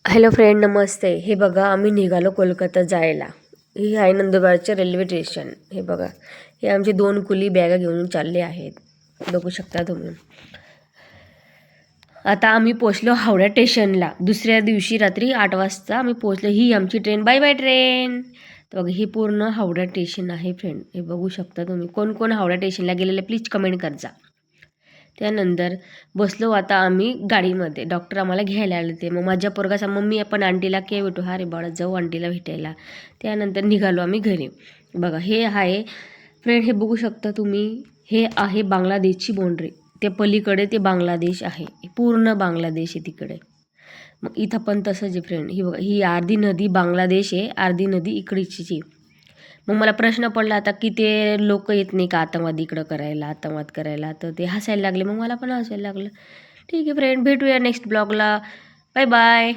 Hello friend, नमस्ते. हे बघा, आम्ही निघालो कोलकाता जायला. ही आहे नंदुरबारचे रेल्वे स्टेशन. हे बघा, हे आमचे 2 कुली बॅगा घेऊन चालले आहेत. बघू शकता तुम्ही. आता आम्ही पोचलो हावडा स्टेशनला. दुसऱ्या दिवशी रात्री 8 वाजता आम्ही पोचलो. ही आमची ट्रेन. Bye by train. तर बघा, हे पूर्ण हावडा स्टेशन आहे फ्रेंड. हे बघू शकता तुम्ही. कोण कोण हावडा स्टेशनला गेलेले प्लीज कमेंट करजा. त्यानंतर बसलो आता आम्ही गाडीमध्ये. डॉक्टर आम्हाला घ्यायला आले ते. मग माझ्या पोरगाचा मम्मी आपण आंटीला के भेटू. हा रे बाळा, जाऊ आंटीला भेटायला. त्यानंतर निघालो आम्ही घरी. बघा, हे आहे फ्रेंड, हे बघू शकता तुम्ही. हे आहे बांगलादेशची बाउंड्री. ते पलीकडे ते बांगलादेश आहे. पूर्ण बांगलादेश आहे तिकडे. मग इथं पण तसंच आहे फ्रेंड. ही बघा, ही अर्धी नदी बांगलादेश आहे, अर्धी नदी इकडची आहे. मग मला प्रश्न पडला आता की ते लोक येत नाही का आतंकवाद इकडं करायला, आतंकवाद करायला. तर ते हसायला लागले. मग मला पण हसायला लागलं. ठीक आहे फ्रेंड, भेटूया नेक्स्ट ब्लॉगला. Bye bye.